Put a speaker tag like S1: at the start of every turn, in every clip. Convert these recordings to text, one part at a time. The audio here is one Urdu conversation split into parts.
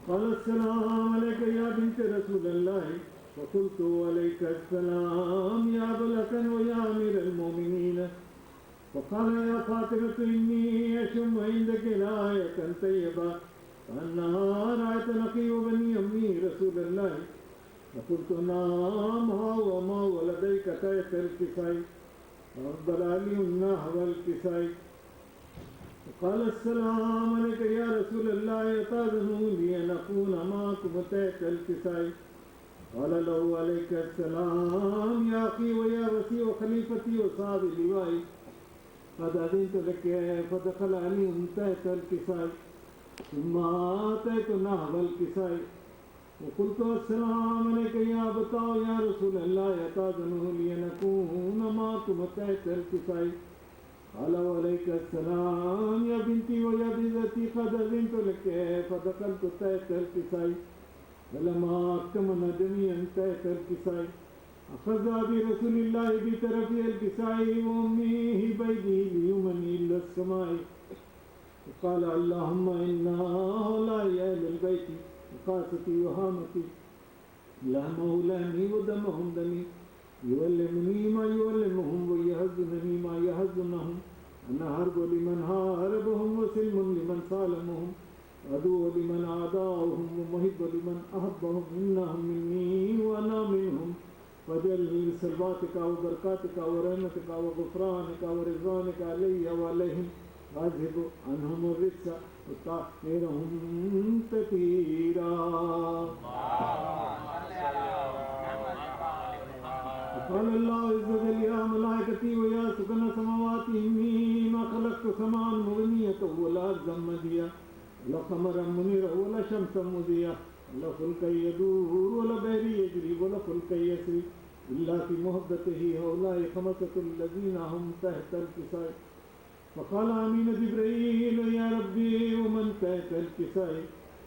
S1: قال السلام عليك يا بنت رسول الله فقلت عليك السلام يا أبا الحسن ويا أمير المؤمنين. فقال يا فاطمة إني أشم عندك رائحة طيبة كأنها رائحة نقي بني أمي رسول الله. فقلت نعم ها وما ولديك تحت الكساء فأقبل علي نحو الكساء وقال السلام عليك يا رسول الله أتأذن لي أن أكون معكم تحت الكساء؟ قال له عليك السلام يا أخي ويا وسيع وخليفتي وصاحب اللواء. قد أذنت لك. فدخل علي تحت الكساء ثم أتيت نحو الكساء وقلت السلام عليك يا أبتاه يا رسول الله أتأذن لي أن أكون معكم تحت الكساء؟ قال وعليك السلام يا بنتي ويا بنتي قد أذنت لك. فدخلت تحت الكساء فلما اكتمل جميعا تحت الكساء أخذ برسول الله بطرف الكساء وأمه بيده ليمني إلى السماء وقال اللهم إن هؤلاء أهل البيت وقاستي وهامتي لحمه لحمي ودمهم دمي يعلمني ما يعلمهم ويحزنني ما يحزنهم أنا حرب لمن حاربهم وسلم لمن سالمهم عدو لمن عاداهم ومحب لمن أحبهم إنهم مني وأنا منهم وجل سلواتك وبركاتك ورحمتك وغفرانك ورضوانك علي وعليهم واذهب عنهم الرجس وطهرهم تطهيرا. قال الله عز وجل يا ملائكتي ويا سكن سماواتي إني ما خلقت سماء مغنية ولا أرضا مديا ولا قمرا منيرا ولا شمسا مضيا ولا فلكا يدور ولا بحر يجري ولا فلكا يسري إلا في محبته هؤلاء خمسة الذين هم تحت الكساء. فقال آمين جبريل يا ربي ومن تحت الكساء؟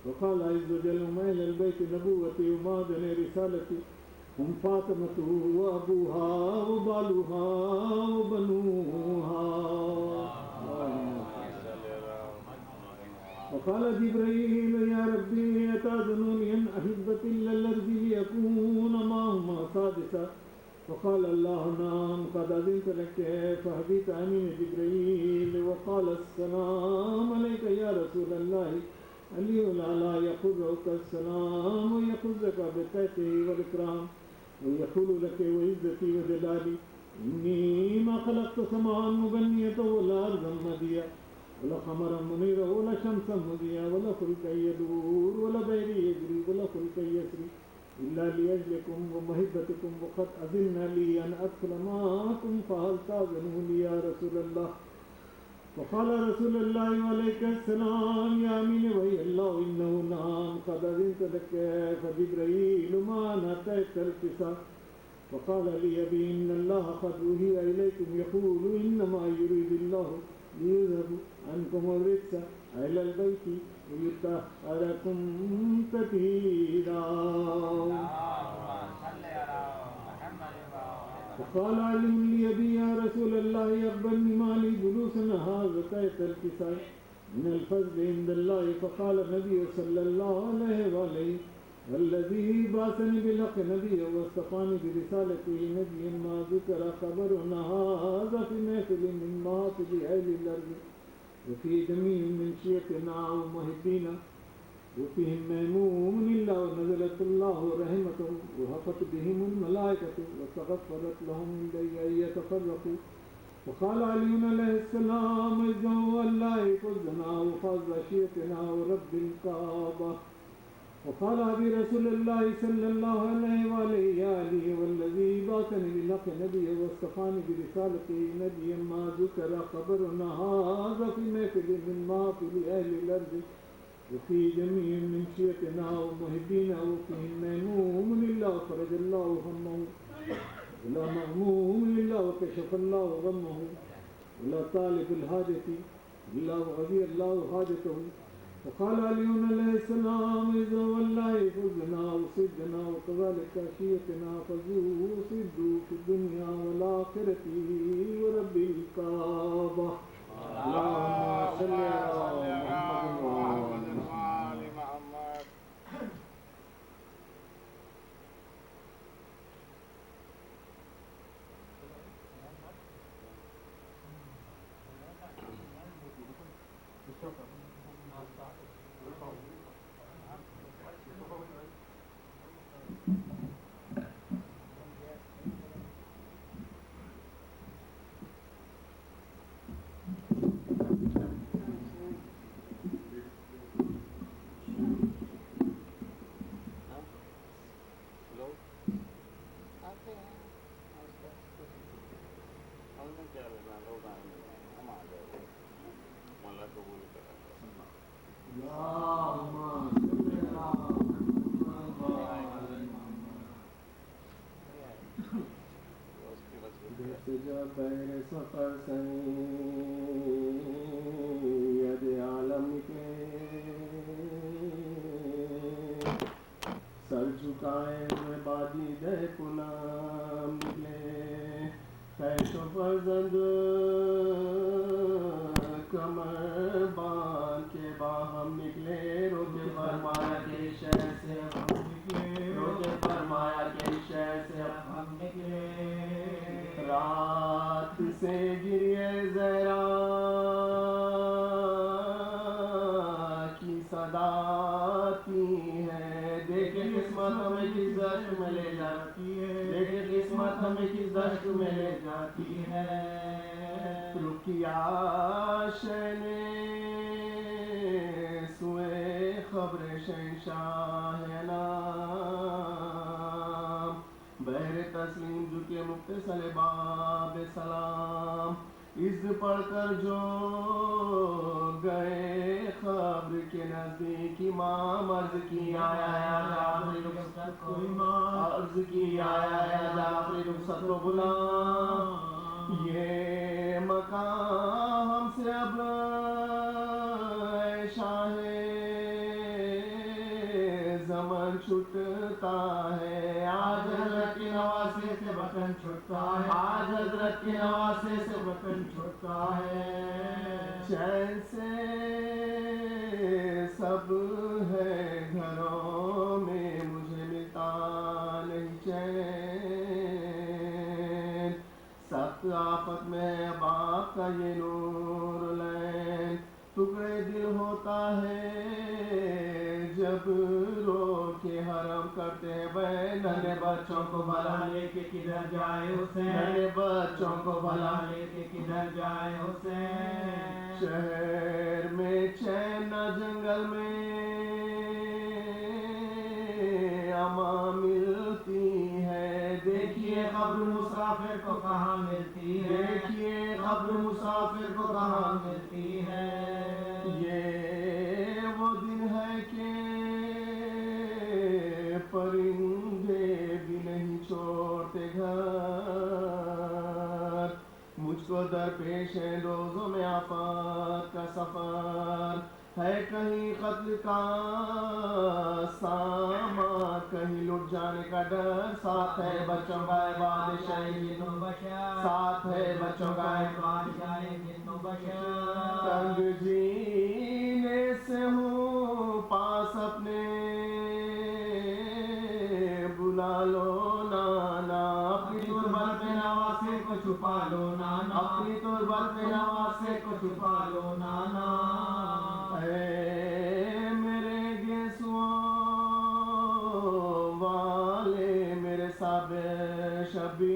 S1: وقال عز وجل هم أهل البيت نبوتي ومعدن رسالتي هم فاطمة وأبوها وبالوها وبنوها. وقال جبريل يا ربي أتأذن لي أن أحبت إلا الأرض ليكون معهما سادسا؟ وقال الله نعم قد أذنت لك. فهديت أمين جبريل وقال السلام عليك يا رسول الله علي الأعلى يقرك السلام ويقرك بتاته والإكرام ويقول لك وعزتي وجلالي إني ما خلقت سماء مغنية ولا أرضا مديا ولا قمرا منيرا ولا شمسا مضيا ولا فلكا يدور ولا بحر يجري ولا فلكا يسري إلا لأجلكم ومحبتكم وقد أذن لي أن أدخل معكم فهل تأذنوا لي يا رسول الله؟ وقال رسول الله عليك السلام يا أمين وهي الله إنه نعم قد أذنت لك. فجبريل ما نتيت الكساء وقال لي أبي إن الله قد أوحي إليكم يقول إنما يريد الله ليذهب عنكم الرجس أهل البيت ويطهركم تطهيرا. وقال علي لأبي يا رسول الله أقبلني مالي جلوسنا هذا تحت الكساء من الفضل عند الله. فقال النبي صلى الله عليه وآله والذي بعثني بالحق نبيا واصطفاني برسالته نبيا ما ذكر خبرنا هذا في محفل من محافل أهل الأرض وفي جميع من شيعتنا ومحبينا وفيهم ميمون إلا ونزلت الله رحمته وهفت بهم الملائكة واستغفرت لهم أن يتفرقوا. وقال علي عليه السلام اجزعوا الله فزنا وفاز شيعتنا ورب الكعبة. وقال أبي رسول الله صلى الله عليه وآله والذي بعثني بالحق نبيا واصطفاني برسالته نبيا ما ذكر خبرنا هذا في محفل من محافل أهل الأرض وفي جميع من شيعتنا ومحبينا وفيهم ميمون إلا فرج الله همه ولا مهموم إلا وكشف الله غمه ولا طالب الحاجة إلا وغفر الله حاجته. وقال علي عليه السلام إذا والله فزنا وصدنا وكذلك شيعتنا فزوا وصدوا في الدنيا والآخرة ورب الكعبة. اللهم صل على محمد وآل محمد.
S2: سفر سید عالم نکلے، سر جھکائے ہوئے بادی دے پنام نکلے، خیش و فرزند کمر باندھ کے باہم نکلے، روزے فرمایا کہ شہر سے ہم نکلے، روزے فرمایا کہ شہر سے ہم نکلے، رات سے گریے زہرا کی صدا آتی ہے، دیکھے قسمت ہمیں کس دشت میں لے جاتی ہے، دیکھے قسمت ہمیں کس دشت میں لے جاتی ہے، رکیا شہنے سوئے خبر شہنشاہ نام، بہر تسلیم جھکے مختصر باب سلام، عز پڑھ کر جو گئے خبر کے نزدیک امام، عرض کی آیا ہے آخری رخصت کو امام، عرض کی آیا ہے آخری رخصت کو غلام، یہ مقام ہم سے اب اے شاہ زمن چھٹتا ہے، آج حضرت کے نواسے سے وطن چھٹتا ہے، آج حضرت کے نواسے سے وطن چھٹتا ہے، چین سے سب ہے گھروں میں مجھے ملتا نہیں چین، سخت آفت میں باپ کا یہ نور لین، ٹکڑے دل ہوتا ہے جب رو کے حرم کرتے ہیں بین، ننھے بچوں کو بھلا لے کے کدھر جائے حسین، ننھے بچوں کو بھلا لے کے کدھر جائے حسین، شہر میں چین نہ جنگل میں امان ملتی ہے، دیکھیے قبر مسافر کو کہاں ملتی ہے، دیکھیے قبر مسافر کو کہاں ملتی ہے، یہ وہ دن ہے کہ پرندے بھی نہیں چھوڑتے گھر، مجھ کو درپیش ہے روزوں میں آفات کا سفر، ہے کہیں قتل کا سامان، کہیں لٹ جانے کا ڈر، ساتھ ہے بچوں کا بادشاہ جن و بشر، ساتھ ہے بچوں کا بادشاہ جن و بشر، تنگ جینے سے ہوں پاس اپنے بلا لو نانا، اپنی تربت پہ نواسے کو چھپا لو نانا، اپنی تربت پہ نواسے کو چھپا لو نانا، اے میرے گیسوؤں والے میرے صابر شبیر،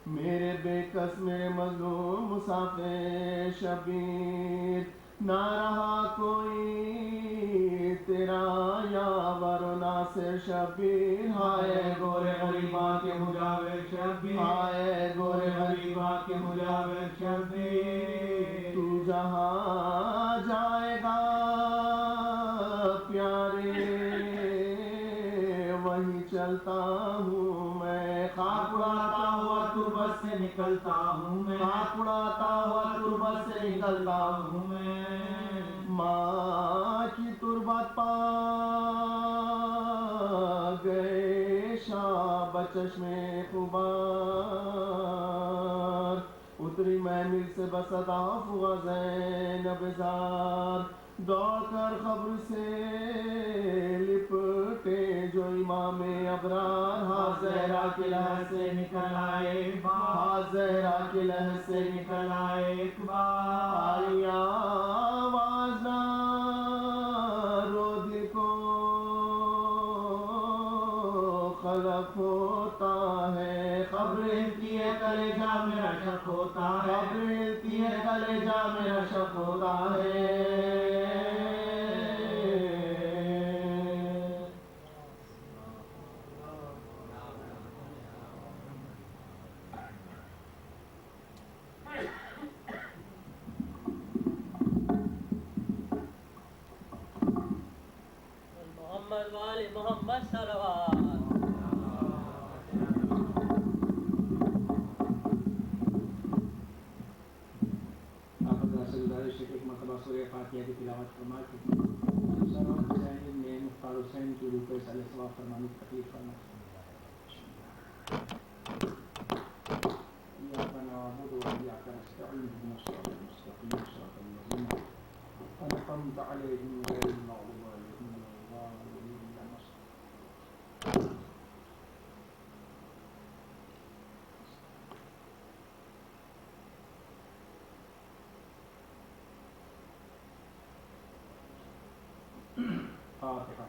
S2: میرے بے کس میرے مظلوم مسافر شبیر، نہ رہا کوئی تیرا یاور و ناصر شبیر، ہائے گورے غریباں کے مجاور شبیر، ہائے گورے غریباں کے مجاور شبیر، تو جہاں جائے گا پیارے وہیں چلتا ہوں میں، خاک اڑاتا ہوا تربت سے نکلتا ہوں میں، خاک اڑاتا ہوا تربت سے نکلتا ہوں میں، ماں کی تربت پا گئے شاہ بچشم غبار، اتری محمل سے بصدا فغا زینب زار، دوڑ کر خبر سے لپٹے جو امام ابرار، ہاں زہرا کی لہر سے نکل آئے ایک بار، ہاں زہرا کی لہر سے نکل آئے ایک بار، آئی آواز نہ رو دل کو خلق ہوتا ہے، خبر ہلتی ہے کلیجہ میرا شک ہوتا ہے، خبر ہلتی ہے کلیجہ میرا شک ہوتا ہے،
S3: محمد وال محمد صلوات،
S4: تلاوت فرما کے سرور حسین نے مختار حسین کی روح کو صلی ثواب فرمانے کی تکلیف فرما إياك نعبد وإياك نستعين اهدنا الصراط المستقيم صراط الذين أنعمت عليهم غير المغضوب عليهم ولا الضالين. فاتحة.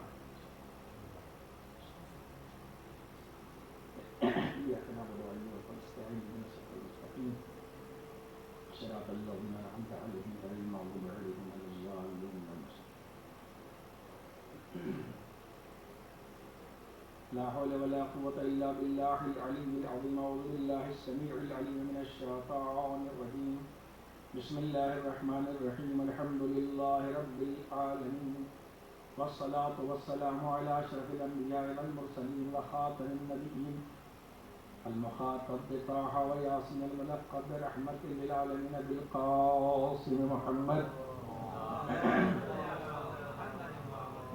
S4: إياك نعبد وإياك نستعين اهدنا الصراط المستقيم صراط الذين أنعمت عليهم غير المغضوب عليهم ولا الضالين. لا حول ولا قوة إلا بالله العلي العظيم. أعوذ بالله السميع العليم من الشيطان الرجيم. بسم الله الرحمن الرحيم. الحمد لله رب العالمين والصلاة والسلام على أشرف الأنبياء والمرسلين وخاتم النبيين المخاطب بطه وياسين الملقب برحمة للعالمين بالقاسم محمد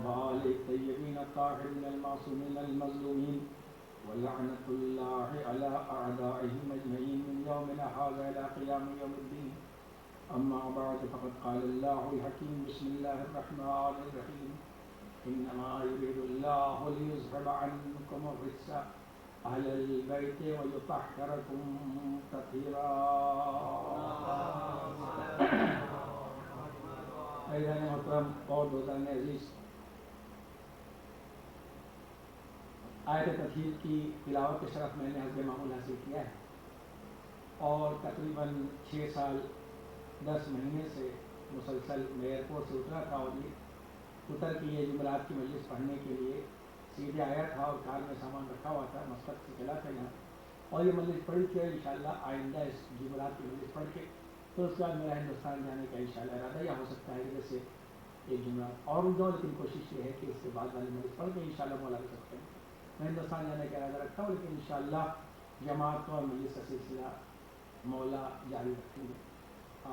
S4: وآل الطيبين الطاهرين المعصومين المظلومين ولعنة الله على أعدائهم أجمعين من يومنا هذا إلى قيام يوم الدين. أما بعد فقد قال الله الحكيم. بسم الله الرحمن الرحيم. إنما يريد الله ليذهب عنكم الرجس أهل البيت ويطهركم تطهيرا. عزیزان محترم اور دوستان عزیز، آیت تطہیر کی تلاوت کے شرف میں نے حسب معمول حاصل کیا ہے اور تقریباً 6 سال 10 مہینے سے مسلسل میں ایئرپورٹ سے اترا تھا اور یہ اتر کے یہ جمعرات کی مجلس پڑھنے کے لیے سیدھے آیا تھا اور کار میں سامان رکھا ہوا تھا، مسقط سے چلا تھا یہاں اور یہ مجلس پڑھی تھی. انشاءاللہ آئندہ اس جمعرات کی مجلس پڑھ کے تو اس کے بعد میرا ہندوستان جانے کا انشاءاللہ ارادہ یا ہو سکتا ہے کہ جیسے ایک جمعرات اور رک جاؤں، لیکن کوشش یہ ہے کہ اس کے بعد والی مجلس پڑھ کے انشاءاللہ مولا کر سکتے ہیں. میں ہندوستان جانے کا ارادہ رکھتا ہوں، لیکن انشاءاللہ جماعت اور مجلس کا سلسلہ مولا جاری رکھیں گے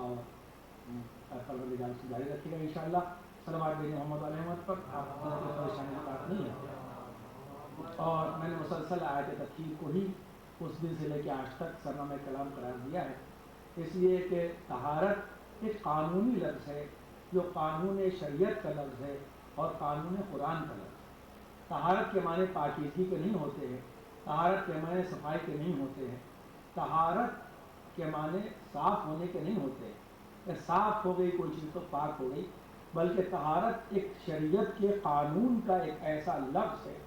S4: اور پروردگار سے جاری رکھے گا انشاءاللہ. صلوات بین محمد علیہ محمد پر آپ کو پریشانی کی بات نہیں ہے. اور میں نے مسلسل آیت تطہیر کو ہی اس دن سے لے کے آج تک سرنامہ کلام قرار دیا ہے، اس لیے کہ طہارت ایک قانونی لفظ ہے جو قانون شریعت کا لفظ ہے اور قانون قرآن کا لفظ ہے. طہارت کے معنی پاکیزگی کے نہیں ہوتے ہیں، طہارت کے معنی صفائی کے نہیں ہوتے ہیں، طہارت کے معنی صاف ہونے کے نہیں ہوتے ہیں کہ صاف ہو گئی کوئی چیز تو پاک ہو گئی، بلکہ طہارت ایک شریعت کے قانون کا ایک ایسا لفظ ہے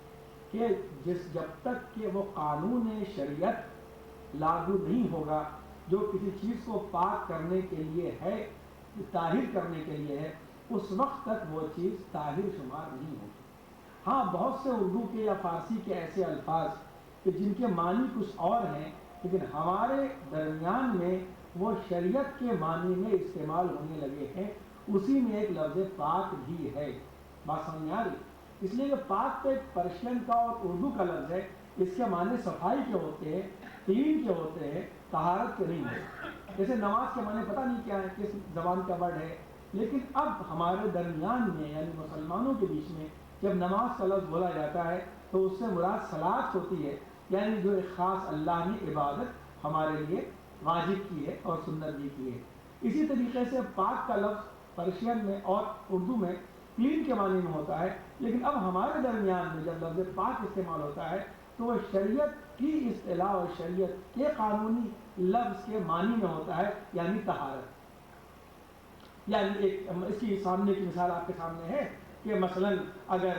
S4: کہ جب تک کہ وہ قانون شریعت لاگو نہیں ہوگا، جو کسی چیز کو پاک کرنے کے لیے ہے، طاہر کرنے کے لیے ہے، اس وقت تک وہ چیز طاہر شمار نہیں ہوگی. ہاں بہت سے اردو کے یا فارسی کے ایسے الفاظ کہ جن کے معنی کچھ اور ہیں، لیکن ہمارے درمیان میں وہ شریعت کے معنی میں استعمال ہونے لگے ہیں. اسی میں ایک لفظ پاک بھی ہے. بات سمجھ میں آ رہی؟ اس لیے کہ پاک تو ایک پرشین کا اور اردو کا لفظ ہے، اس کے معنی صفائی کے ہوتے ہیں، کلین کے ہوتے ہیں، طہارت کے نہیں ہیں. جیسے نماز کے معنی پتہ نہیں کیا ہے، کس زبان کا ورڈ ہے، لیکن اب ہمارے درمیان میں یعنی مسلمانوں کے بیچ میں جب نماز کا لفظ بولا جاتا ہے تو اس سے مراد صلاۃ ہوتی ہے، یعنی جو ایک خاص اللہ نے عبادت ہمارے لیے واجب کی ہے اور سنت بھی کی ہے. اسی طریقے سے پاک کا لفظ پرشین میں اور اردو میں کلین کے معنی میں ہوتا ہے، لیکن اب ہمارے درمیان میں جب لفظ پاک استعمال ہوتا ہے تو وہ شریعت کی اصطلاح اور شریعت کے قانونی لفظ کے معنی میں ہوتا ہے، یعنی طہارت. یعنی ایک اس کی سامنے کی مثال آپ کے سامنے ہے کہ مثلا اگر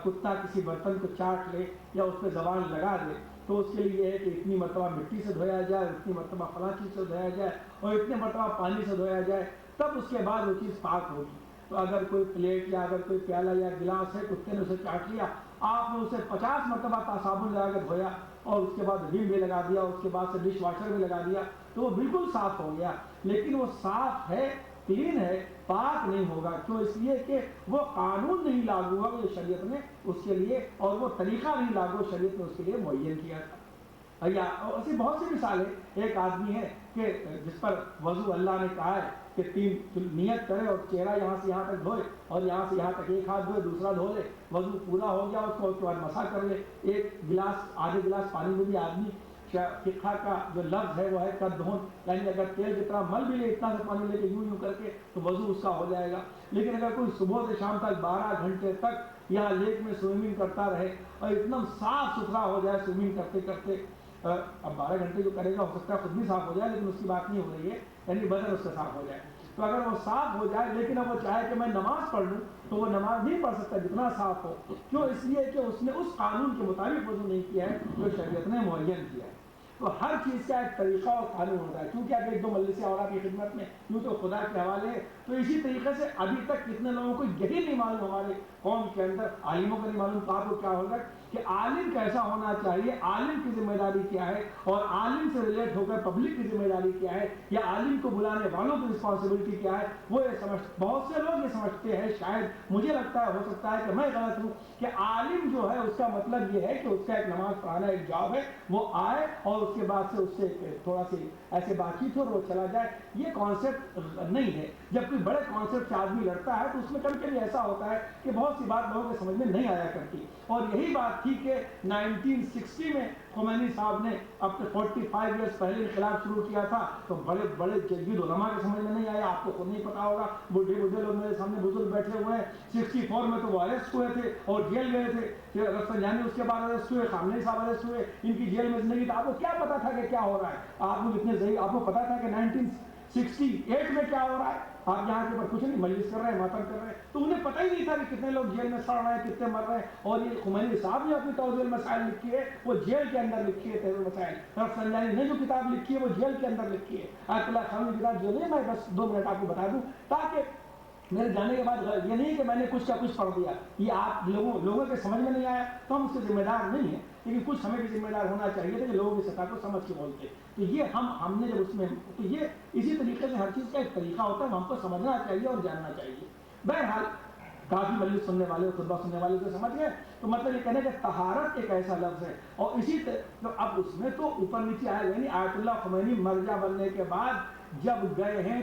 S4: کتا کسی برتن کو چاٹ لے یا اس پہ زبان لگا دے تو اس کے لیے یہ ہے کہ اتنی مرتبہ مٹی سے دھویا جائے، اتنی مرتبہ فلاں چیز سے دھویا جائے اور اتنے مرتبہ پانی سے دھویا جائے، تب اس کے بعد وہ چیز پاک ہوگی. تو اگر کوئی پلیٹ یا اگر کوئی پیالہ یا گلاس ہے، کتے نے اسے چاٹ لیا، آپ نے اسے 50 مرتبہ صابن لگا کے دھویا اور اس کے بعد ویم بھی لگا دیا، اس کے بعد سے ڈش واشر بھی لگا دیا، تو وہ بالکل صاف ہو گیا، لیکن وہ صاف ہے، کلین ہے، پاک نہیں ہوگا. کیوں؟ اس لیے کہ وہ قانون نہیں لاگو ہوا جو شریعت نے اس کے لیے، اور وہ طریقہ نہیں لاگو شریعت نے اس کے لیے معین کیا تھا. یا ایسی بہت سی مثالیں. ایک آدمی ہے کہ جس پر وضو اللہ نے کہا ہے کہ 3 نیت کرے اور چہرہ یہاں سے یہاں تک دھوئے اور یہاں سے یہاں تک ایک ہاتھ دھوئے دوسرا دھو لے, وضو پورا ہو گیا اس کے بعد مسح کر لے. ایک گلاس آدھے گلاس پانی میں بھی آدمی فقہ کا جو لفظ ہے وہ ہے قدھون, یعنی اگر تیل جتنا مل بھی لے اتنا سے پانی لے کے یوں کر کے تو وضو اس کا ہو جائے گا. لیکن اگر کوئی صبح سے شام تک 12 گھنٹے تک یہاں لیک میں سوئمنگ کرتا رہے اور ایک دم صاف ستھرا ہو جائے سوئمنگ کرتے کرتے, اب 12 گھنٹے جو کرے گا ہو سکتا ہے خود بھی صاف ہو جائے لیکن اس کی بات نہیں ہو رہی ہے, یعنی بدن اس کا صاف ہو جائے. تو اگر وہ صاف ہو جائے لیکن اب وہ چاہے کہ میں نماز پڑھ لوں تو وہ نماز نہیں پڑھ سکتا جتنا صاف ہو. کیوں؟ اس لیے کہ اس نے اس قانون کے مطابق وضو نہیں کیا ہے جو شریعت نے معین کیا ہے. تو ہر چیز کا ایک طریقہ اور قانون ہوتا ہے. کیونکہ اگر 1-2 مجلس اورا کی خدمت میں یوں تو خدا کے حوالے ہے, تو اسی طریقے سے ابھی تک کتنے لوگوں کو یہی نہیں معلوم ہمارے قوم کے اندر, عالموں کو نہیں معلوم کہ آپ کو کیا ہوگا کہ عالم کیسا ہونا چاہیے, عالم کی ذمہ داری کیا ہے اور عالم سے ریلیٹ ہو کر پبلک کی ذمہ داری کیا ہے, یا عالم کو بلانے والوں کی رسپانسبلٹی کیا ہے. وہ یہ بہت سے لوگ یہ سمجھتے ہیں, شاید مجھے لگتا ہے ہو سکتا ہے کہ میں غلط ہوں, کہ عالم جو ہے اس کا مطلب یہ ہے کہ اس کا ایک نماز پڑھانا ایک جاب ہے, وہ آئے اور اس کے بعد سے اس سے تھوڑا سی ایسے بات چیت ہو اور وہ چلا جائے. یہ کانسیپٹ نہیں ہے. جب کوئی بڑے کانسیپٹ سے آدمی لڑتا ہے تو اس میں کبھی کبھی ایسا ہوتا ہے کہ بہت سی بات لوگوں کے سمجھ میں نہیں آیا کرتی. اور یہی بات تھی کہ 1960 میں خمینی صاحب نے اپنے 45 ایئرس پہلے انقلاب شروع کیا تھا, تو بڑے بڑے جدید علماء کے سمجھ میں نہیں آیا. آپ کو خود نہیں پتا ہوگا, بوڑھے لوگ میرے سامنے بزرگ بیٹھے ہوئے ہیں. 64 میں تو وہ اریسٹ ہوئے تھے اور جیل گئے تھے, پھر رفسنجانی اس کے بعد اریسٹ ہوئے, خامنہئی صاحب اریسٹ ہوئے, ان کی جیل میں زندگی. آپ کو کیا پتا تھا کہ کیا ہو رہا ہے؟ آپ لوگ اتنے ذہین, آپ کو پتا تھا کہ 1968 میں کیا ہو رہا ہے؟ آپ یہاں کے اوپر کچھ نہیں, مجلس کر رہے ہیں, ماتم کر رہے ہیں, تو انہیں پتہ ہی نہیں تھا کہ کتنے لوگ جیل میں سڑ رہے ہیں, کتنے مر رہے ہیں. اور یہ خمینی صاحب نے اپنی توضیح المسائل لکھی ہے, وہ جیل کے اندر لکھی ہے تحریر المسائل. رفسنجانی نے جو کتاب لکھی ہے وہ جیل کے اندر لکھی ہے. آیت اللہ خان کی کتاب جو ہے, میں بس 2 منٹ آپ کو بتا دوں تاکہ میرے جانے کے بعد یہ نہیں کہ میں نے کچھ کا کچھ پڑھ دیا, یہ آپ لوگوں کے سمجھ میں نہیں آیا تو ہم اس سے ذمہ دار نہیں ہیں, لیکن کچھ ہمیں بھی ذمہ دار ہونا چاہیے تھا کہ لوگوں کی سطح کو سمجھ کے بولتے. تو یہ ہم نے جب اس میں, تو یہ اسی طریقے سے ہر چیز کا ایک طریقہ ہوتا ہے, ہم کو سمجھنا چاہیے اور جاننا چاہیے. بہرحال کافی مجلس سننے والے اور خطبہ سننے والے تو سمجھ گئے. تو مطلب یہ کہنے کہ طہارت ایک ایسا لفظ ہے, اور اسی تو اب اس میں تو اوپر نیچے آئے, یعنی آیت اللہ خمینی مرجع بننے کے بعد جب گئے ہیں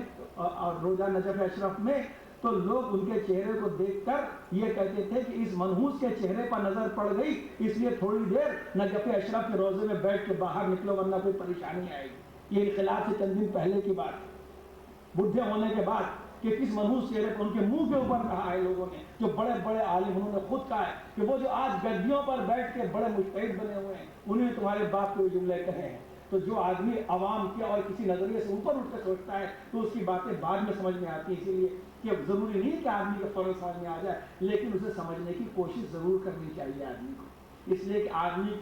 S4: روزہ نجف اشرف میں, تو لوگ ان کے چہرے کو دیکھ کر یہ کہتے تھے کہ اس منحوس کے چہرے پر نظر پڑ گئی, اس لیے تھوڑی دیر نجف اشرف کے روزے میں بیٹھ کے باہر نکلو ورنہ کوئی پریشانی آئے گی. یہ انقلاب سے چند دن پہلے کی بات, بڈھے ہونے کے بعد, کہ کس منحوس چہرے کو ان کے منہ کے اوپر کہا ہے لوگوں نے, جو بڑے بڑے عالم انہوں نے خود کہا ہے کہ وہ جو آج گدیوں پر بیٹھ کے بڑے مجتہد بنے ہوئے ہیں, انہیں تمہارے باپ کو یہ جملے کہے ہیں. تو جو آدمی عوام کے اور کسی نظریے سے اوپر اٹھ کر سوچتا ہے تو اس کی باتیں بعد میں سمجھ میں آتی ہیں. اسی لیے کہ ضروری نہیں کہ آدمی کا فوراً سمجھ میں آ جائے, لیکن اسے سمجھنے کی کوشش ضرور کرنی چاہیے آدمی کو, اس لیے کہ آدمی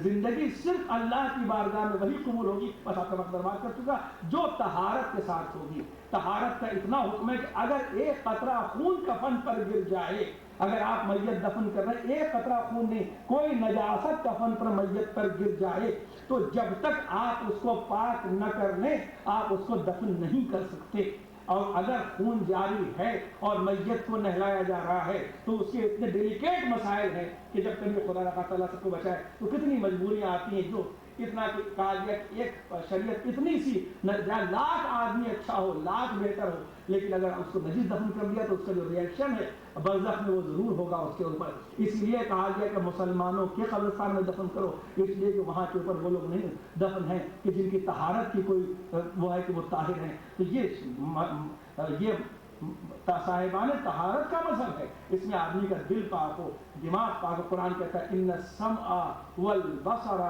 S4: زندگی صرف اللہ کی بارگاہ میں وہی قبول ہوگی, بس آپ کا مقدر بات کر چکا, جو طہارت کے ساتھ ہوگی. طہارت کا اتنا حکم ہے کہ اگر ایک قطرہ خون کفن پر گر جائے, اگر آپ میت دفن کر رہے ہیں, ایک قطرہ خون نہیں, کوئی نجاست کفن پر میت پر گر جائے, تو جب تک آپ اس کو پاک نہ کر لیں آپ اس کو دفن نہیں کر سکتے. اور اگر خون جاری ہے اور میت کو نہلایا جا رہا ہے تو اس کے اتنے ڈیلیکیٹ مسائل ہیں کہ جب کبھی خدا رکھا تعالیٰ سب کو بچائے تو کتنی مجبوریاں آتی ہیں. جو اتنا کہا گیا کہ ایک شریعت اتنی سی, لاکھ آدمی اچھا ہو, لاکھ بہتر ہو, لیکن اگر اس کو نجس دفن کر دیا تو اس کا جو ریئیکشن ہے برزخ میں وہ ضرور ہوگا اس کے اوپر. اس لیے کہا گیا کہ مسلمانوں کے قبرستان میں دفن کرو, اس لیے کہ وہاں کے اوپر وہ لوگ نہیں دفن ہیں کہ جن کی طہارت کی کوئی وہ ہے کہ وہ طاہر ہیں. تو یہ صاحبان طہارت کا مذہب ہے. اس میں آدمی کا دل پاک ہو, دماغ پاک ہو. قرآن کہتا ہے ان السمع والبصر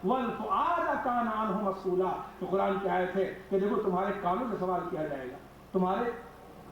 S4: والفؤاد کان عنہ مسئولا. تو قرآن کی آیت ہے کہ دیکھو تمہارے کانوں سے سوال کیا جائے گا, تمہارے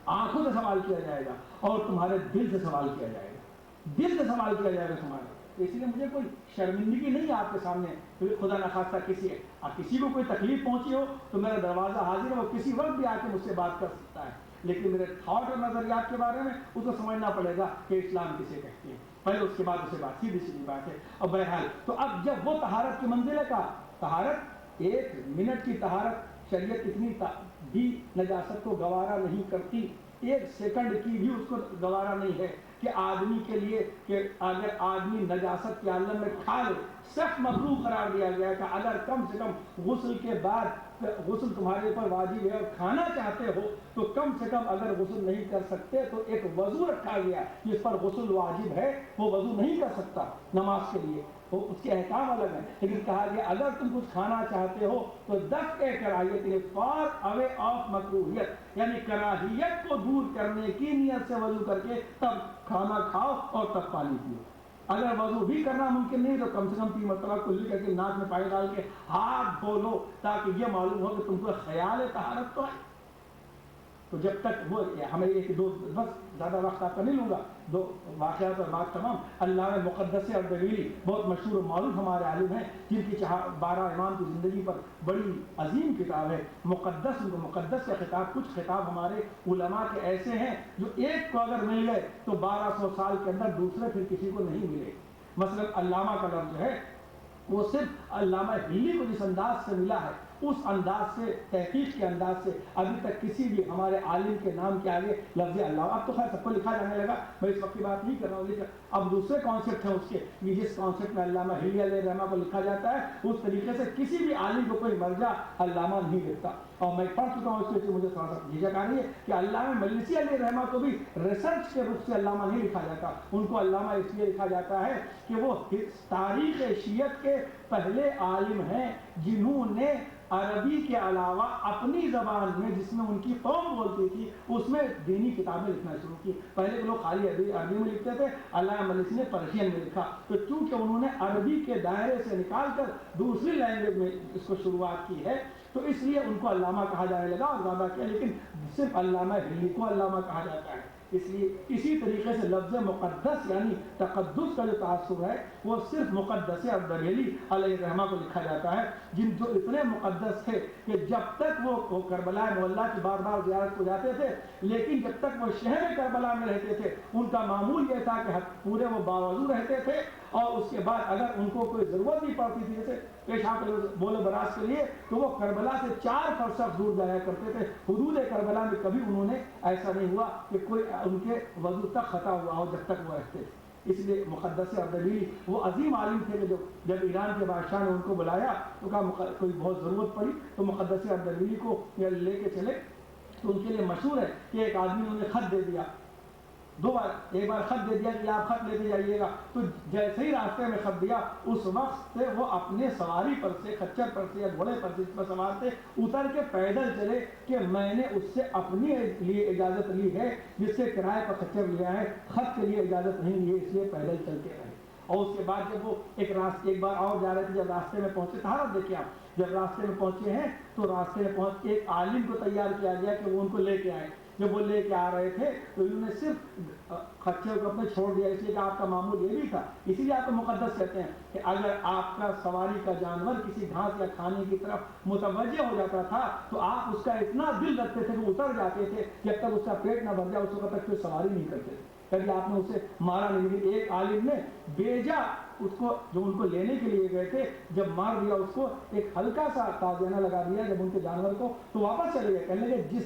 S4: آنکھوں سے سوال کیا جائے گا, اور تمہارے دل سے سوال کیا جائے گا. دل سے سوال کیا جائے گا تمہارے. اس لیے مجھے کوئی شرمندگی نہیں آپ کے سامنے, خدا نخواستہ کسی کو کوئی تکلیف پہنچی ہو تو میرا دروازہ حاضر ہے, وہ کسی وقت بھی آ کے مجھ سے بات کر سکتا ہے. لیکن میرے تھاٹ اور نظریات کے بارے میں اس کو سمجھنا پڑے گا کہ اسلام کسے کہتے ہیں, پہلے اس کے بعد اسے بات سیدھی بات ہے. اور بہرحال تو اب جب وہ طہارت کی منزل ہے, کا طہارت 1 منٹ کی طہارت, شریعت اتنی بھی نجاست کو گوارا نہیں کرتی, 1 سیکنڈ کی بھی اس کو گوارا نہیں ہے کہ آدمی کے لیے کہ اگر آدمی نجاست کے عالم میں کھا لے, سخت مکروہ قرار دیا گیا کہ اگر کم سے کم غسل کے بعد غسل تمہارے اوپر واجب ہے اور کھانا چاہتے ہو تو کم سے کم اگر غسل نہیں کر سکتے تو ایک وضو رکھا گیا جس پر غسل واجب ہے، وہ وضو نہیں کر سکتا نماز کے لیے، وہ اس کے احکام الگ ہیں، لیکن کہا گیا اگر تم کچھ کھانا چاہتے ہو تو دفع کراہیت، فار اوے آف مکروہیت، یعنی کراہیت کو دور کرنے کی نیت سے وضو کر کے تب کھانا کھاؤ اور تب پانی پیو۔ اگر وضو بھی کرنا ممکن نہیں تو کم سے کم 3 مرتبہ کلی کر کے ناک میں پانی ڈال کے ہاتھ دھو لو تاکہ یہ معلوم ہو کہ تم کو خیال طہارت تو ہے۔ تو جب تک وہ ہمیں ایک دو بس زیادہ وقت آپ کا نہیں لوں گا، 2 واقعات اور بات تمام۔ علامہ مقدس اردبیلی بہت مشہور و معروف ہمارے عالم ہیں جن کی 12 امام کی زندگی پر بڑی عظیم کتاب ہے مقدس، ان کو مقدس کا خطاب، کچھ خطاب ہمارے علماء کے ایسے ہیں جو ایک کو اگر مل گئے تو 1200 سال کے اندر دوسرے پھر کسی کو نہیں ملے۔ مثلا علامہ کا لفظ جو ہے وہ صرف علامہ ہیلی کو جس انداز سے ملا ہے اس انداز سے، تحقیق کے انداز سے ابھی تک کسی بھی ہمارے عالم کے نام کے آگے لفظ علامہ، اب تو خیر سب کو لکھا جانے لگا، میں اس وقت کی بات نہیں کر رہا ہوں، لیکن اب دوسرے کانسیپٹ ہیں اس کے، جس کانسیپٹ میں علامہ ہیلی علیہ الرحمہ کو لکھا جاتا ہے اس طریقے سے کسی بھی عالم کو کوئی مرجع علامہ نہیں لکھتا۔ اور میں پڑھ چکا ہوں اس کے مجھے تھوڑا سا جھجک آ رہی ہے کہ علامہ مجلسی علیہ الرحمہ کو بھی ریسرچ کے رخ سے علامہ نہیں لکھا جاتا، ان کو علامہ اس لیے لکھا جاتا ہے کہ وہ تاریخ شیعت کے پہلے عالم ہیں جنہوں نے عربی کے علاوہ اپنی زبان میں جس میں ان کی قوم بولتی تھی اس میں دینی کتابیں لکھنا شروع کی۔ پہلے کے لوگ خالی عربی میں لکھتے تھے، علامہ مجلسی نے پرشین میں لکھا، تو چونکہ انہوں نے عربی کے دائرے سے نکال کر دوسری لینگویج میں اس کو شروعات کی ہے تو اس لیے ان کو علامہ کہا جانے لگا اور زیادہ کیا، لیکن صرف علامہ ہلی کو علامہ کہا جاتا ہے۔ اس لیے اسی طریقے سے لفظ مقدس یعنی تقدس کا جو تاثر ہے وہ صرف مقدس اردبیلی علیہ الرحمہ کو لکھا جاتا ہے، جن جو اتنے مقدس تھے کہ جب تک وہ کربلا معلیٰ کی بار بار زیارت کو جاتے تھے، لیکن جب تک وہ شہر کربلا میں رہتے تھے ان کا معمول یہ تھا کہ پورے وہ باوضو رہتے تھے، اور اس کے بعد اگر ان کو کوئی ضرورت نہیں پڑتی تھی جیسے پیشاب بول و براز کے لیے تو وہ کربلا سے 4 فرسخ دور جایا کرتے تھے۔ حدود کربلا میں کبھی انہوں نے ایسا نہیں ہوا کہ کوئی ان کے وضو تک خطا ہوا ہو جب تک وہ رہتے تھے۔ اس لیے مقدس اردبیلی وہ عظیم عالم تھے کہ جب ایران کے بادشاہ نے ان کو بلایا تو کہا کوئی بہت ضرورت پڑی تو مقدس اردبیلی کو لے کے چلے، تو ان کے لیے مشہور ہے کہ ایک آدمی نے انہیں خط دے دیا، 2 بار، ایک بار خط دے دیا کہ آپ خط لیتے جائیے گا، تو جیسے ہی راستے میں خط دیا اس وقت سے وہ اپنے سواری پر سے، خچر پر سے یا گھوڑے پر سے، جس پر سوار تھے، اتر کے پیدل چلے کہ میں نے اس سے اپنی لیے اجازت لی ہے، جس سے کرائے پر خچر لیا ہے، خط کے لیے اجازت نہیں لی ہے، اس لیے پیدل چل کے رہے۔ اور اس کے بعد جب وہ ایک بار اور جا رہے تھے، جب راستے میں پہنچے، طہارت دیکھیں آپ، جب راستے میں پہنچے ہیں تو راستے میں پہنچ کے ایک عالم کو تیار کیا گیا کہ وہ ان کو لے کے آئے۔ جب وہ لے کے آ رہے تھے تو انہوں نے صرف خچر کو اپنے چھوڑ دیا، اس لیے کہ آپ کا معمول یہ بھی تھا، اسی لیے آپ کو مقدس کہتے ہیں کہ اگر آپ کا سواری کا جانور کسی گھاس یا کھانے کی طرف متوجہ ہو جاتا تھا تو آپ اس کا اتنا دل رکھتے تھے کہ اتر جاتے تھے، جب تک اس کا پیٹ نہ بھر جائے اس وقت تک کوئی سواری نہیں کرتے تھے، کبھی آپ نے اسے مارا نہیں۔ ایک عالم نے بیجا اس کو، جو ان کو لینے کے لیے گئے تھے، جب مار دیا اس کو، ایک ہلکا سا تازیانہ لگا دیا جب ان کے جانور کو، تو واپس چلے گئے، کہنے لگے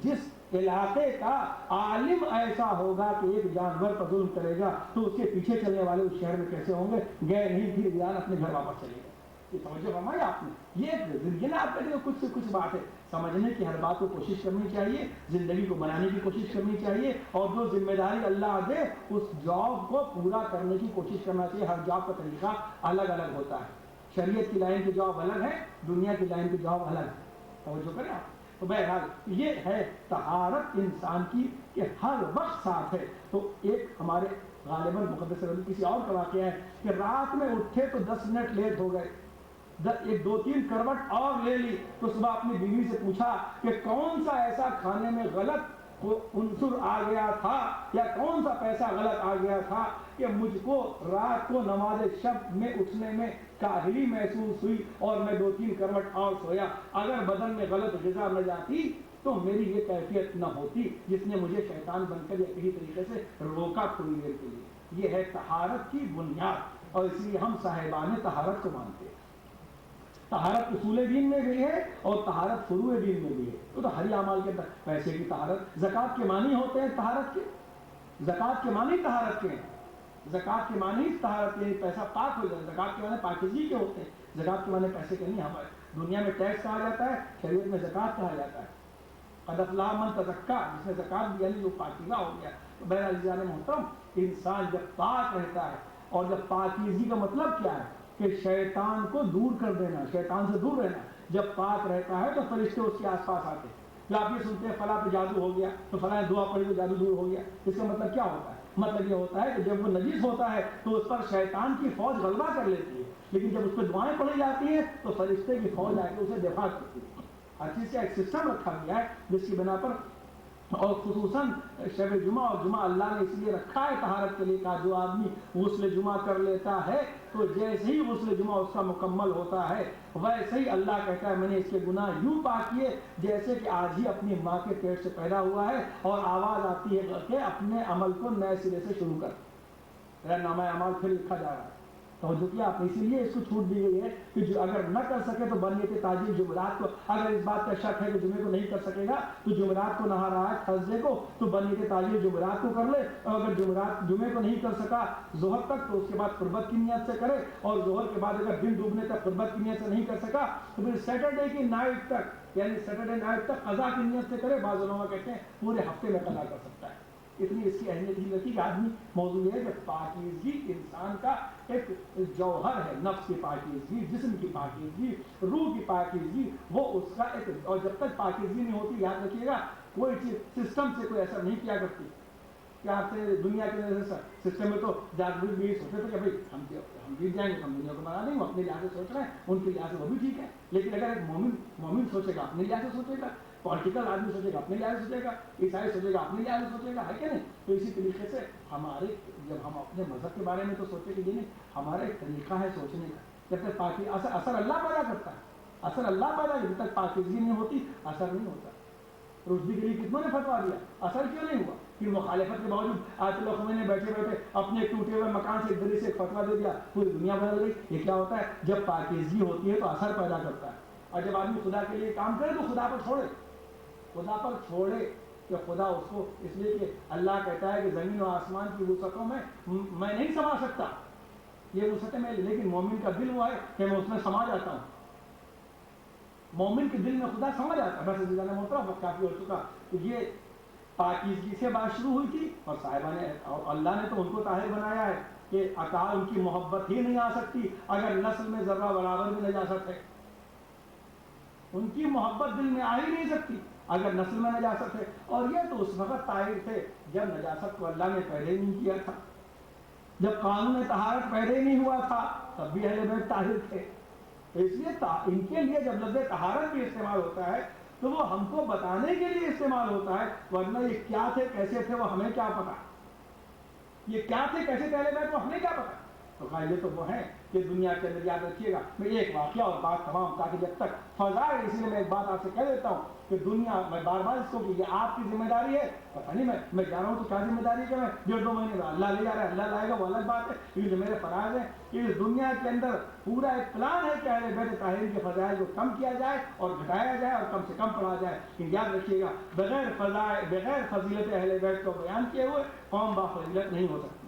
S4: جس علاقے کا عالم ایسا ہوگا کہ ایک جانور پر ظلم کرے گا تو اس کے پیچھے چلنے والے اس شہر میں کیسے ہوں گے؟ گئے نہیں، پھر ایران اپنے گھر واپس چلے گئے۔ یہ توجہ فرمایا آپ نے، یہ زندگی نا آپ کہتے ہیں کچھ سے کچھ بات ہے، سمجھنے کی ہر بات کو کوشش کرنی چاہیے، زندگی کو بنانے کی کوشش کرنی چاہیے، اور جو ذمہ داری اللہ دے اس جاب کو پورا کرنے کی کوشش کرنا چاہیے۔ ہر جاب کا طریقہ الگ الگ ہوتا ہے، شریعت کی لائن کی جاب الگ ہے، دنیا کی لائن کی جاب الگ ہے، توجہ کریں آپ۔ تو بہرحال یہ ہے طہارت انسان کی کہ ہر وقت ساتھ ہے۔ تو ایک ہمارے غالباً مقدس کسی اور کا واقعہ ہے کہ رات میں اٹھے تو 10 منٹ لیٹ ہو گئے، 2-3 کروٹ اور لے لی، تو صبح اپنی بیوی سے پوچھا کہ کون سا ایسا کھانے میں غلط عنصر آ گیا تھا یا کون سا پیسہ غلط آ گیا تھا کہ مجھ کو رات کو نماز شب میں اٹھنے میں کاہلی محسوس ہوئی اور میں 2-3 کروٹ اور سویا۔ اگر بدن میں غلط غذا نہ جاتی تو میری یہ کیفیت نہ ہوتی جس نے مجھے شیطان بن کر یا کسی طریقے سے روکا تھوڑی دیر کے لیے۔ یہ ہے طہارت کی بنیاد، اور اس لیے ہم صاحبان طہارت کو مانتے ہیں۔ طہارت اصول دین میں بھی ہے اور طہارت فروع دین میں بھی ہے۔ تو ہر اعمال کے اندر پیسے کی طہارت، زکوٰۃ کے معنی ہوتے ہیں طہارت کے، زکوٰۃ کے معنی طہارت کے ہیں، زکوٰۃ کے معنی طہارت کے، پیسہ پاک ہو جائے، زکوٰۃ کے معنی پاکیزگی کے ہوتے ہیں، زکوٰۃ کے معنی پیسے کے نہیں، ہمارے دنیا میں ٹیکس کہا جاتا ہے، شریعت میں زکوٰۃ کہا جاتا ہے. قد افلح من تزکیٰ، جس نے زکوٰۃ دی یعنی جو پاکیزہ ہو گیا. تو بہرحال عزیزان محترم، انسان جب پاک رہتا ہے، اور جب پاکیزگی کا مطلب کیا ہے کہ شیطان کو دور کر دینا، شیطان سے دور رہنا. جب پاک رہتا ہے تو فرشتے اس کے آس پاس آتے ہیں. جو آپ یہ سنتے ہیں فلاں پہ جادو ہو گیا تو فلاں دعا پڑھی تو جادو دور ہو گیا، اس کا مطلب کیا ہوتا ہے؟ مطلب یہ ہوتا ہے کہ جب وہ نجیس ہوتا ہے تو اس پر شیطان کی فوج غلبہ کر لیتی ہے، لیکن جب اس پہ دعائیں پڑھی جاتی ہیں تو فرشتے کی فوج آ کے اسے دفاع کرتی ہے. ہر چیز کا ایک سسٹم رکھا گیا ہے جس کی بنا پر، اور خصوصاً شب جمعہ اور جمعہ اللہ نے اس لیے رکھا ہے طہارت کے لیے، کہا جو آدمی غسل جمعہ کر لیتا ہے تو جیسے ہی غسل جمعہ اس کا مکمل ہوتا ہے ویسے ہی اللہ کہتا ہے میں نے اس کے گناہ یوں پاک کیے جیسے کہ آج ہی اپنی ماں کے پیٹ سے پیدا ہوا ہے. اور آواز آتی ہے کہ اپنے عمل کو نئے سرے سے شروع کر، میرا نامہ اعمال پھر لکھا جا رہا ہے. توجہ کیا آپ نے، اسی لیے اس کو چھوٹ دی گئی ہے کہ جو اگر نہ کر سکے تو بنیت تاجیل جمعرات کو، اگر اس بات کا شک ہے کہ جمعے کو نہیں کر سکے گا تو جمعرات کو نہا رہا ہے تھرسڈے کو تو بنیت تاجیل جمعرات کو کر لے. اور اگر جمعے کو نہیں کر سکا ظہر تک تو اس کے بعد قربت کی نیت سے کرے، اور ظہر کے بعد اگر دن ڈوبنے تک قربت کی نیت سے نہیں کر سکا تو پھر سیٹرڈے کی نائٹ تک، یعنی سیٹرڈے نائٹ تک قضا کی نیت سے کرے. بعض علماء کہتے ہیں پورے ہفتے میں قضا کر سکتا ہے. اتنی اس کی اہمیت نہیں رکھی کہ آدمی. موضوع یہ ہے کہ پاکیزگی انسان کا ایک جوہر ہے، نفس کی پاکیزگی، جسم کی پاکیزگی، روح کی پاکیزگی، وہ اس کا ایک. اور جب تک پاکیزگی نہیں ہوتی یاد رکھیے گا کوئی چیز سسٹم سے کوئی اثر نہیں کیا کرتی. کیا آپ سے دنیا کے سسٹم میں تو جاگرک بھی سوچتے تھے کہ بھائی ہم جیت جائیں گے، ہم دنیا کو بنا دیں گے، اپنے لحاظ سے سوچ رہے ہیں، ان کے لحاظ سے وہ بھی ٹھیک ہے. لیکن اگر ایک مومن سوچے گا اپنے لحاظ سے سوچے گا، پولیٹیکل آدمی سوچے گا اپنے لحاظ سے سوچے گا، عیسائی سوچے گا اپنے لحاظ سے سوچے گا، ہے کہ نہیں؟ تو اسی طریقے سے ہمارے جب ہم اپنے مذہب کے بارے میں تو سوچیں کہ یہ نہیں، ہمارا ایک طریقہ ہے سوچنے کا. جب تک پاکی اثر اللہ پیدا کرتا ہے، اثر اللہ پیدا، جب تک پاکیزگی نہیں ہوتی اثر نہیں ہوتا. رشدی کے لیے کتنوں نے فتوا دیا، اثر کیوں نہیں ہوا؟ کہ مخالفت کے باوجود آیت اللہ خمینی نے بیٹھے بیٹھے اپنے ٹوٹے ہوئے مکان سے دلی سے ایک فتوا دے دیا، پوری دنیا بدل گئی. یہ کیا ہوتا ہے؟ جب پاکیزگی ہوتی ہے تو اثر پیدا کرتا ہے. اور جب آدمی خدا کے لیے کام کرے تو خدا پر چھوڑے کہ خدا اس کو، اس لیے کہ اللہ کہتا ہے کہ زمین و آسمان کی وسعتوں میں میں نہیں سما سکتا، یہ وسعتیں میں، لیکن مومن کا دل وہ ہے کہ میں اس میں سما جاتا ہوں. مومن کے دل میں خدا سما جاتا ہے. بس عزیزان محترم وقت کافی ہو چکا. تو یہ پاکیزگی سے بات شروع ہوئی تھی، اور صاحبہ نے، اور اللہ نے تو ان کو طاہر بنایا ہے کہ عطا ان کی محبت ہی نہیں آ سکتی اگر نسل میں ذرہ برابر بھی نجاست ہے. ان کی محبت دل میں آ ہی نہیں سکتی اگر نسل میں نجاست ہے. اور یہ تو اس وقت طاہر تھے جب نجاست کو اللہ نے پیدا ہی نہیں کیا تھا، جب قانون طہارت پیدا ہی نہیں ہوا تھا تب بھی اہل بیت طاہر تھے. تو اس لیے ان کے لیے جب لفظ طہارت بھی استعمال ہوتا ہے تو وہ ہم کو بتانے کے لیے استعمال ہوتا ہے، ورنہ یہ کیا تھے کیسے تھے وہ ہمیں کیا پتا. یہ کیا تھے کیسے تھے اہل بیت وہ ہمیں کیا پتا. تو کہا یہ تو وہ ہیں کہ دنیا کے اندر یاد رکھیے گا. میں ایک واقعہ اور بات تمام تاکہ جب تک فضائے، اس لیے میں ایک بات آپ سے کہہ دیتا ہوں کہ دنیا میں بار بار اس کو کہ یہ آپ کی ذمہ داری ہے. پتہ نہیں میں جا رہا ہوں تو کیا ذمہ داری ہے کہ میں 1.5-2 مہینے میں اللہ لے جا رہا ہے، اللہ لائے گا وہ الگ بات ہے. یہ جو میرے فرائض ہیں کہ اس دنیا کے اندر پورا ایک پلان ہے کہ اہل بیت طاہرین کے فضائل کو کم کیا جائے اور گھٹایا جائے اور کم سے کم پڑھا جائے. لیکن یاد رکھیے گا بغیر فضیلت اہل بیت کو بیان کیے ہوئے قوم بافضیلت نہیں ہو سکتی.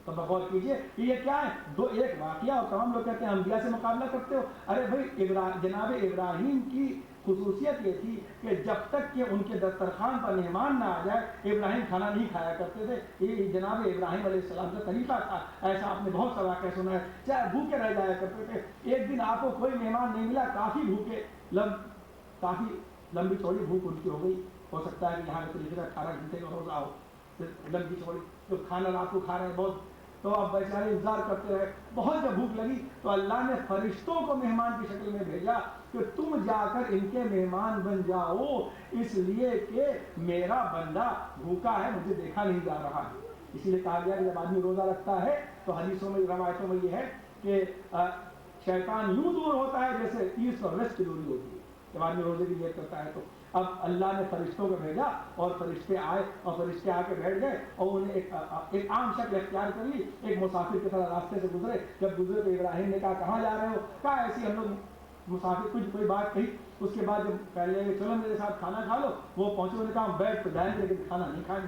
S4: تو غور کیجئے کہ یہ کیا ہے، ایک واقعہ. اور تمام لوگ کہتے ہیں انبیاء سے مقابلہ کرتے ہو. ارے بھائی جناب ابراہیم کی خصوصیت یہ تھی کہ جب تک کہ ان کے دسترخوان پر مہمان نہ آ جائے ابراہیم کھانا نہیں کھایا کرتے تھے. یہ جناب ابراہیم علیہ السلام کا طریقہ تھا. ایسا آپ نے بہت سا واقعہ سنا ہے، چاہے بھوکے رہ جایا کرتے تھے. ایک دن آپ کو کوئی مہمان نہیں ملا، کافی بھوکے، کافی لمبی چوڑی بھوک ان کی ہو گئی. ہو سکتا ہے کہ یہاں کے طریقے کا 18 گھنٹے کا روزہ ہو، لمبی چوڑی جو کھانا رات کو کھا رہے ہیں بہت، تو اب بیچارے انتظار کرتے رہے. بہت جب بھوک لگی تو اللہ نے فرشتوں کو مہمان کی شکل میں بھیجا کہ تم جا کر ان کے مہمان بن جاؤ، اس لیے کہ میرا بندہ بھوکا ہے، مجھے دیکھا نہیں جا رہا ہے. اسی لیے کہا گیا کہ جب آدمی روزہ رکھتا ہے تو حدیثوں میں روایتوں میں یہ ہے کہ شیطان یوں دور ہوتا ہے جیسے ایسٹ اور ویسٹ کی دوری ہوتی ہے جب آدمی روزے کی نیت کرتا ہے. تو اب اللہ نے فرشتوں کو بھیجا اور فرشتے آئے اور فرشتے آ کے بیٹھ گئے اور انہیں ایک عام شکل اختیار کر لی، ایک مسافر کی طرح راستے سے گزرے. جب گزرے تو ابراہیم نے کہا کہاں جا رہے ہو؟ کہا ایسی ہم لوگ مسافر، کچھ کوئی بات کہی. اس کے بعد جب پہلے چلو میرے ساتھ کھانا کھا لو، وہ پہنچے، انہوں نے کہا ہم بیٹھ تو جائیں گے لیکن کھانا نہیں کھائیں گے.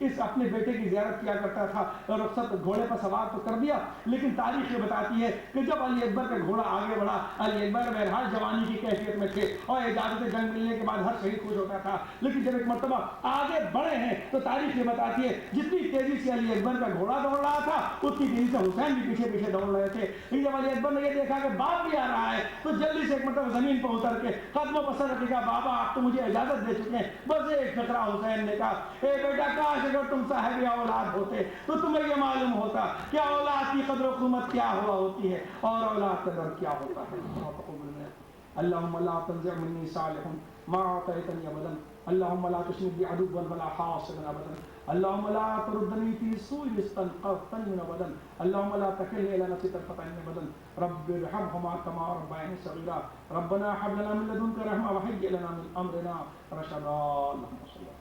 S4: اس اپنے بیٹے کی زیارت کیا کرتا تھا. رخصت گھوڑے پر سوار تو کر دیا, لیکن تاریخ یہ بتاتی ہے کہ جب علی اکبر کا گھوڑا آگے بڑھا, علی اکبر بہرحال جوانی کی کیفیت میں تھے اور اجازت جنگ ملنے کے بعد ہر شہید خوش ہوتا تھا, لیکن جب ایک مرتبہ آگے بڑھے ہیں تو تاریخ یہ بتاتی ہے جتنی تیزی سے علی اکبر کا گھوڑا دوڑ رہا تھا اتنی تیزی سے حسین بھی پیچھے پیچھے دوڑ رہے تھے. لیکن جب علی اکبر نے یہ دیکھا کہ باپ بھی آ رہا ہے تو جلدی سے ایک مرتبہ زمین پر اتر کے قدموں پر سر رکھ کے کہا, بابا آپ تو مجھے اجازت دے چکے ہیں, بس ایک فقرہ. حسین نے کہا, اے بیٹا کاش اگر تم صاحب اولاد ہوتے تو تمہیں یہ معلوم ہوتا کہ اولاد کی قدر و قیمت کیا ہوا ہوتی ہے اور اولاد کا در کیا ہوتا ہے. اللهم لا تنزع مني صالح ما اعطيتني ابدا, اللهم لا تشمت بي عدوا ولا حاسدا ابدا, اللهم لا تردني في سوء استنقذتني ابدا, اللهم لا تكلني الى نفسي طرفة عين ابدا, رب ارحمهما كما ربياني صغيرا, ربنا هب لنا من لدنك رحمة وهيئ لنا من امرنا رشدا. اللهم صل وسلم.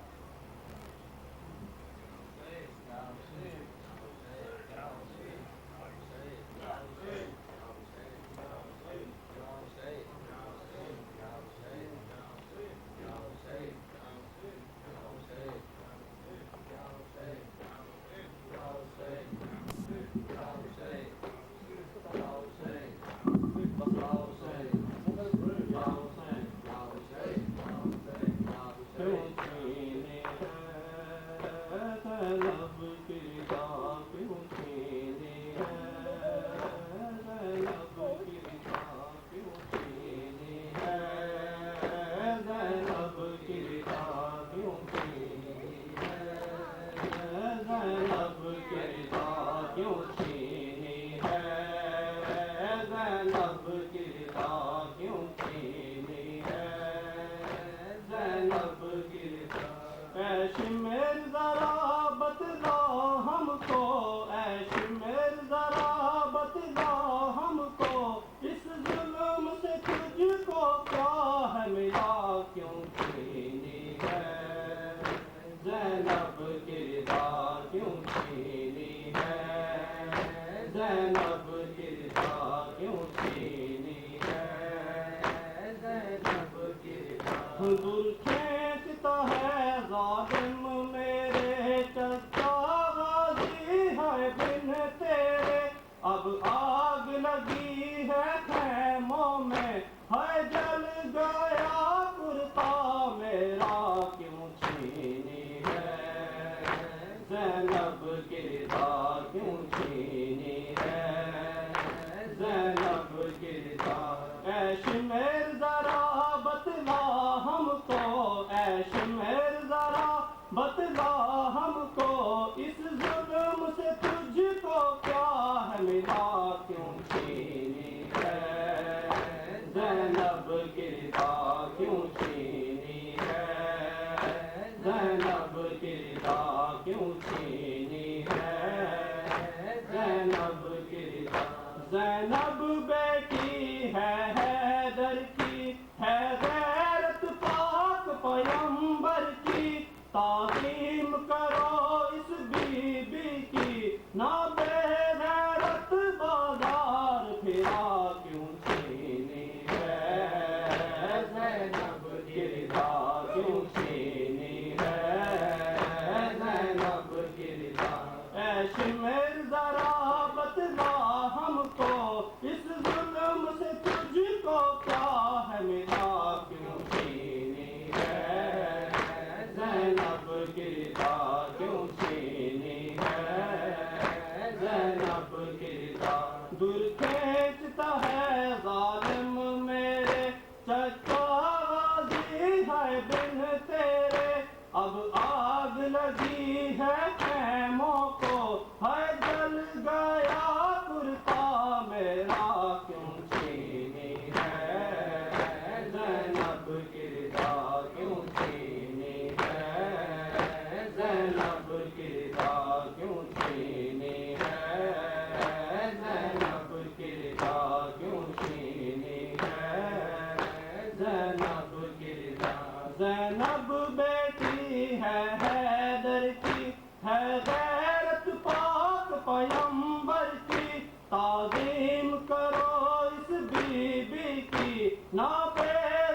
S2: نہ بے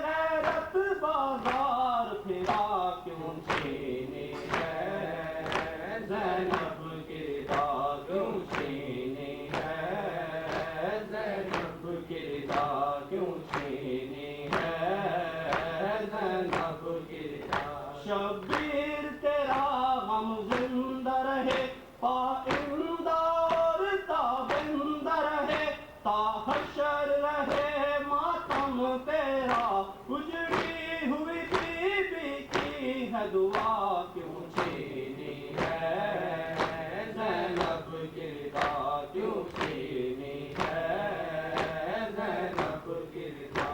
S2: غیرت بازار پھرا کیوں چھینے زینب کی رضا شبیر تیرا غم زندہ رہے پائندہ اور تابندہ رہے تا حشر رہے ماتم تیرا اجڑی ہوئی بی بی کی ہے دعا کیوں چھینی ہے زینب کی رضا کیوں چھینی ہے زینب کی رضا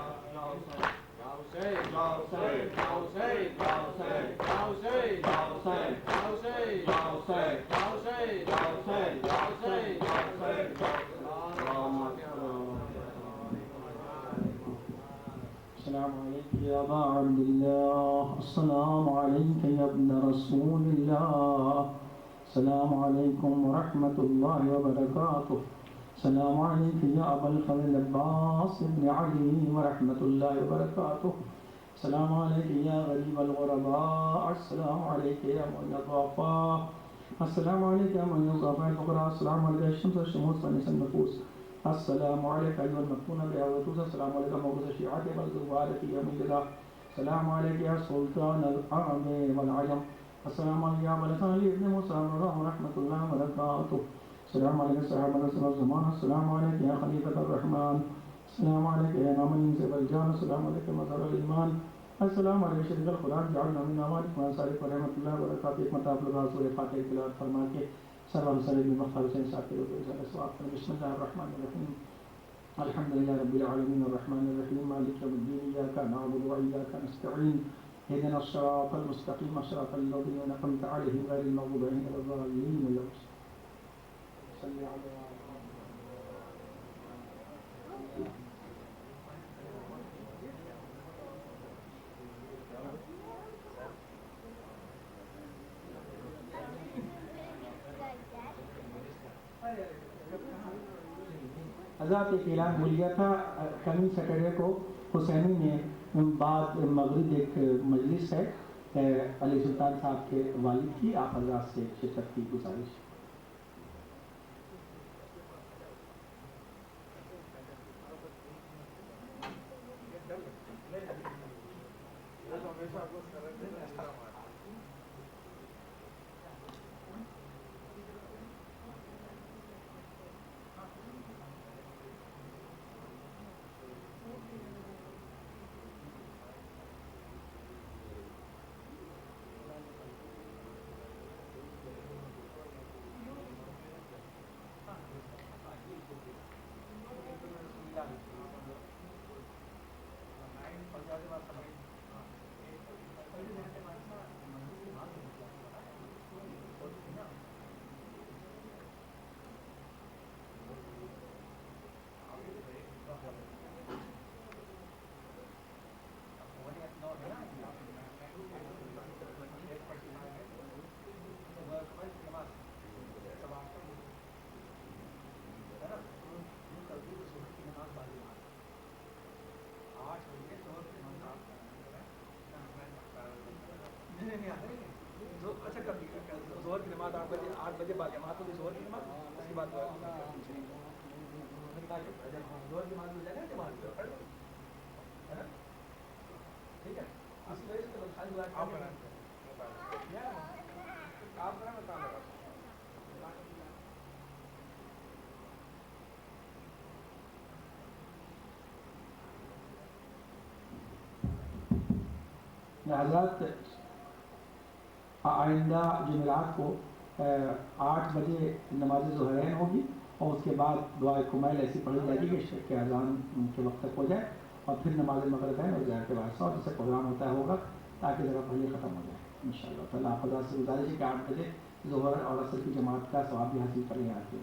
S4: السلام عليك يا أبا عبد الله السلام عليك يا ابن رسول الله السلام عليكم ورحمة الله وبركاته السلام عليك يا أبا الفضل العباس بن علي ورحمة الله وبركاته السلام عليك يا غريب الغرباء السلام عليك يا من الضعفاء السلام عليك يا من الضعفاء الفقراء السلام عليك الشمس والشموس ونس النفوس السلام عليك أيها المفتون بها والوتوس السلام عليك موقظ الشيعة والزوار في يوم الجزاء السلام عليك يا سلطان العرب والعجم السلام عليك يا أبا الخليل بن موسى ورحمة الله وبركاته السلام عليك صاحب الرسول الزمان السلام عليك يا خليفة الرحمن السلام عليك يا إمام الإنس والجان السلام عليك مظهر الإيمان السلام عليك شريك القرآن جعلنا من أمانك وأنصارك ورحمة الله وبركاته ایک مرتبہ آپ لوگ سورہ فاتحہ کی تلاوت فرما کے سرور صلی اللہ مختار حسین صاحب کے لوگ بسم اللہ الرحمن الرحیم الحمد لله رب العالمين الرحمن الرحيم مالك يوم الدين إياك نعبد وإياك نستعين اهدنا الصراط المستقيم صراط الذين أنعمت عليهم غير المغضوب عليهم ولا الضالين صل على حضرات ایک اعلان بھول گیا تھا کمی سیٹرڈے کو حسینی میں بعد مغرب ایک مجلس ہے علی سلطان صاحب کے والد کی آپ حضرات سے شرکت کی گزارش اچھا کبھی ظہر کی نماز 8 بجے بعد جماعت ہوگی ظہر کی نماز اس کے بعد ظہر کی نماز ہو جائے گا جماعت ہے نا ٹھیک ہے اس وجہ سے آپ کریں میں کام لگا حضرات آئندہ جمعرات کو 8 بجے نماز ظہرین ہوگی اور اس کے بعد دعائے کمیل ایسی پڑھی جائے گی کہ اذان کے وقت تک ہو جائے اور پھر نماز مغرب ہے اور ظہر کے بعد 100 جیسے پروگرام ہوتا ہوگا تاکہ ذرا پہلے ختم ہو جائے انشاءاللہ تعالیٰ آپ حضرات سے گزارش ہے کہ 8 بجے ظہر اور عصر کی جماعت کا ثواب بھی حاصل کریں آج کے